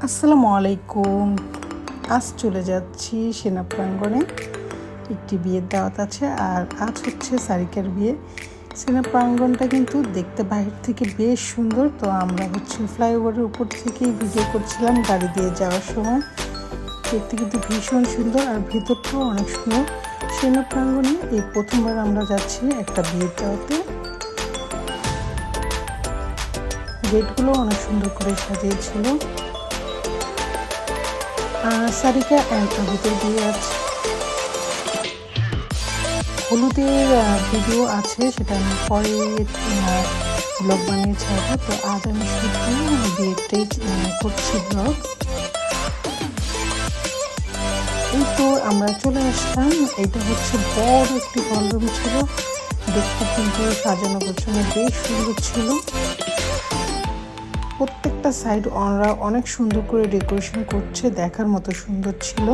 আসসালামু আলাইকুম। আজ চলে যাচ্ছি সেনা প্রাঙ্গণে, একটি বিয়ের দাওয়াত আছে। আর আজ হচ্ছে সারিকার বিয়ে। সেনা প্রাঙ্গণটা কিন্তু দেখতে বাহির থেকে বেশ সুন্দর। তো আমরা হচ্ছে ফ্লাইওভারের উপর থেকেই ভিডিও করছিলাম গাড়ি দিয়ে যাওয়ার সময়। দেখতে কিন্তু ভীষণ সুন্দর আর ভেতরটাও অনেক সুন্দর। সেনা প্রাঙ্গণে এই প্রথমবার আমরা যাচ্ছি একটা বিয়ের দাওয়াতে। গেটগুলো অনেক সুন্দর করে সাজিয়েছিল। সারিকা অ্যান্ড অভিতের বিয়ে আছে। হলুদের ভিডিও আছে, সেটা আমি পরে ব্লগ বানিয়ে ছাড়বো। তো আজ আমি শুধু বিয়েটাই করছি ব্লগ। এই তো আমরা চলে আসলাম। এটা হচ্ছে বড় একটি হলরুম ছিল, দেখতে কিন্তু সাজানো গোছানো বেশ সুন্দর ছিল। প্রত্যেকটা সাইড ওনারা অনেক সুন্দর করে ডেকোরেশন করছে, দেখার মতো সুন্দর ছিল।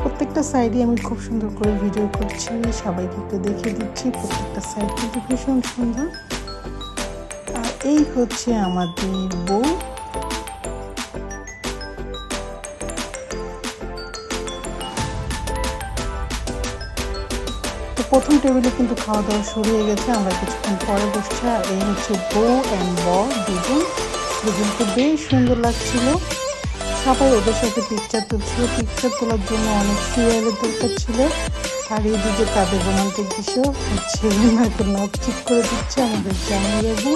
প্রত্যেকটা সাইডে আমি খুব সুন্দর করে ভিডিও করছি, সবাইকে একটু দেখিয়ে দিচ্ছি। প্রত্যেকটা সাইড কিন্তু ভীষণ সুন্দর। আর এই হচ্ছে আমাদের বউ। তো প্রথম টেবিলে কিন্তু খাওয়া দাওয়া শুরু হয়ে গেছে, আমরা কিছুক্ষণ পরে বসছি। আর এই হচ্ছে বউ অ্যান্ড বর দুজনকে বেশ সুন্দর লাগছিল। সবাই ওদের সাথে পিকচার তুলছিল। পিকচার তোলার জন্য অনেক সিরিয়ালের দরকার ছিল। আর এইদিকে তাদের রোমান্টিক দৃশ্য হচ্ছে, এখন নাচ ঠিক করে দিচ্ছে আমাদের জামাইবাবু।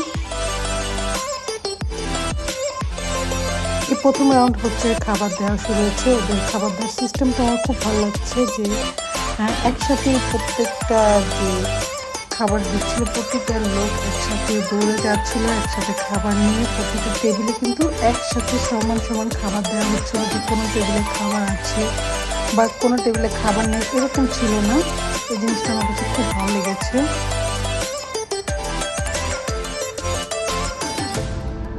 এই প্রথম রাউন্ড হচ্ছে খাবার দেওয়া শুরু হয়েছে। ওদের খাবার দেওয়ার সিস্টেমটা আমার খুব ভালো লাগছে, যে একসাথে প্রত্যেকটা যে খাবার দিচ্ছিল, প্রতিটা লোক একসাথে দৌড়ে যাচ্ছিল একসাথে খাবার নিয়ে। প্রতিটা টেবিলে কিন্তু একসাথে সমান সমান খাবার দেওয়া হচ্ছিল, যে কোনো টেবিলে খাবার আছে বা কোনো টেবিলে খাবার নেই এরকম ছিল না। এই জিনিসটা আমার কাছে খুব ভালো লেগেছে।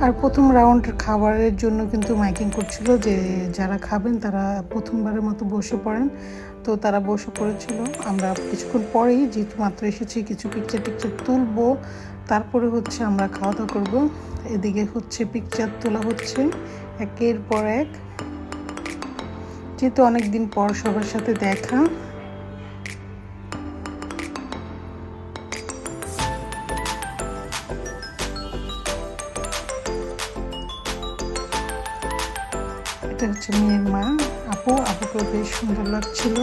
আর প্রথম রাউন্ডের খাবারের জন্য কিন্তু মাইকিং করছিল, যে যারা খাবেন তারা প্রথমবারের মতো বসে পড়েন। তো তারা বসে পড়েছিল। আমরা কিছুক্ষণ পরেই, যেহেতু মাত্র এসেছি, কিছু পিকচার টিকচার তুলবো, তারপরে হচ্ছে আমরা খাওয়া দাওয়া করবো। এদিকে হচ্ছে পিকচার তোলা হচ্ছে একের পর এক, যেহেতু অনেকদিন পর সবার সাথে দেখা। এটা হচ্ছে মেয়ের মা, আপুকে বেশ সুন্দর লাগছিল।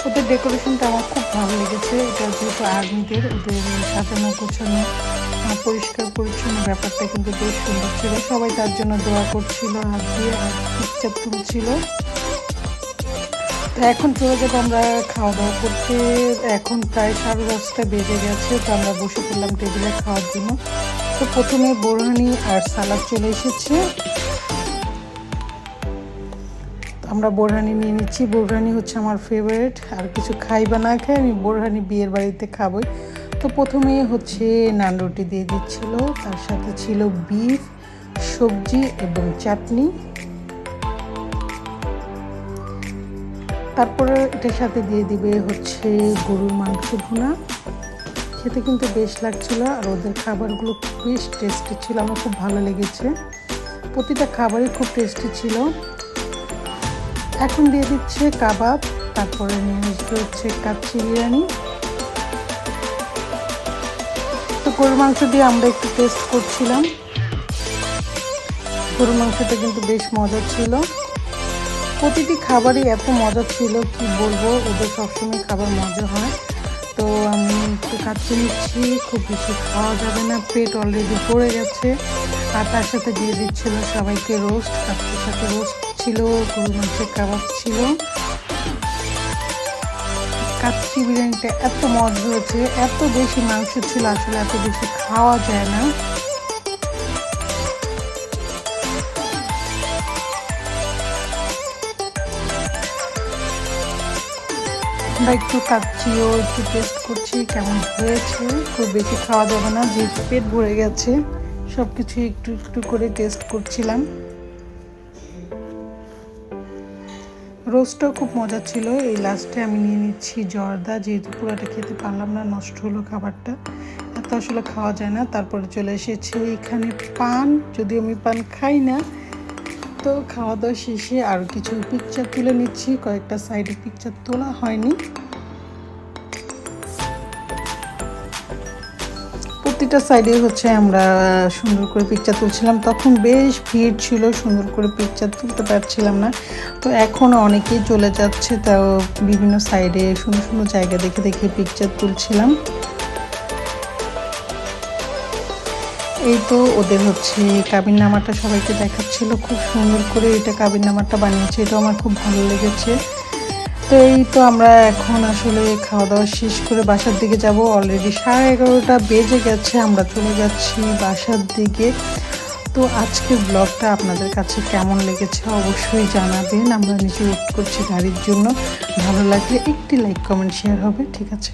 ওদের ডেকোরেশনটা আমার খুব ভালো লেগেছে। এটা যেহেতু আর্মিদের, ওদের সাজানো গোছানো পরিষ্কার পরিচ্ছন্ন ব্যাপারটা কিন্তু বেশ সুন্দর ছিল। সবাই তার জন্য দোয়া করছিল, হাত দিয়ে আর পিকচার তুলছিল। তো এখন চলে যাবো আমরা খাওয়া দাওয়া করতে। এখন প্রায় 10:30 বেজে গেছে। তো আমরা বসে পড়লাম টেবিলে খাওয়ার জন্য। তো প্রথমে বোরহানি আর সালাদ চলে এসেছে। আমরা বোরহানি নিয়ে নিচ্ছি। বোরহানি হচ্ছে আমার ফেভারিট। আর কিছু খাই বা না খাই, আমি বোরহানি বিয়ের বাড়িতে খাবই। তো প্রথমে হচ্ছে নান রুটি দিয়ে দিচ্ছিল, তার সাথে ছিল বিফ, সবজি এবং চাটনি। তারপরে এটার সাথে দিয়ে দিবে হচ্ছে গরুর মাংস ভুনা। খেতে কিন্তু বেশ লাগছিল। আর ওদের খাবারগুলো বেশ টেস্টি ছিল, আমার খুব ভালো লেগেছে। প্রতিটা খাবারই খুব টেস্টি ছিল। এখন দিয়ে দিচ্ছে কাবাব, তারপরে নিয়ে আসবে হচ্ছে কাচ্চি বিরিয়ানি। তো গরুর মাংস দিয়ে আমরা একটু টেস্ট করছিলাম। গরুর মাংসটা কিন্তু বেশ মজা ছিল। প্রতিটি খাবারই এত মজা ছিল, কি বলবো, ওদের সবসময় খাবার মজা হয়। তো আমি একটু কাচ্চি নিচ্ছি, খুব বেশি খাওয়া যাবে না, পেট অলরেডি পড়ে গেছে। আর তার সাথে দিয়ে দিচ্ছিল সবাইকে রোস্ট, কাচ্চির সাথে রোস্ট ছিল, গরুর মাংসের কাবাব ছিল। কাচ্চি বিরিয়ানিটা এত মজা হয়েছে, এত বেশি মাংস ছিল, আসলে এত বেশি খাওয়া যায় না। আমরা একটু কাচ্চিও একটু টেস্ট করছি কেমন হয়েছে। খুব বেশি খাওয়া যাবে না, যেহেতু পেট ভরে গেছে। সব কিছু একটু একটু করে টেস্ট করছিলাম। রোস্টটাও খুব মজা ছিল। এই লাস্টে আমি নিয়ে নিচ্ছি জর্দা, যেহেতু পুরোটা খেতে পারলাম না, নষ্ট হলো খাবারটা, এত আসলে খাওয়া যায় না। তারপরে চলে এসেছে এখানে পান, যদিও আমি পান খাই না। তো খাওয়া দাওয়া শেষে আরও কিছু পিকচার তুলে নিচ্ছি, কয়েকটা সাইডে পিকচার তোলা হয়নি। প্রতিটা সাইডে হচ্ছে আমরা সুন্দর করে পিকচার তুলছিলাম। তখন বেশ ভিড় ছিল, সুন্দর করে পিকচার তুলতে পারছিলাম না। তো এখন অনেকেই চলে যাচ্ছে, তাও বিভিন্ন সাইডে সুন্দর সুন্দর জায়গা দেখে দেখে পিকচার তুলছিলাম। এই তো ওদের হচ্ছে কাবিননামাটা সবাইকে দেখাচ্ছিল, খুব সুন্দর করে এটা কাবিননামাটা বানিয়েছে, এটা আমার খুব ভালো লেগেছে। তো এই তো আমরা এখন আসলে খাওয়া দাওয়া শেষ করে বাসার দিকে যাব। অলরেডি 11:30 বেজে গেছে, আমরা চলে যাচ্ছি বাসার দিকে। তো আজকের ব্লগটা আপনাদের কাছে কেমন লেগেছে অবশ্যই জানাবেন। আমরা নিচে ওয়েট করছি গাড়ির জন্য। ভালো লাগলে একটি লাইক কমেন্ট শেয়ার হবে, ঠিক আছে।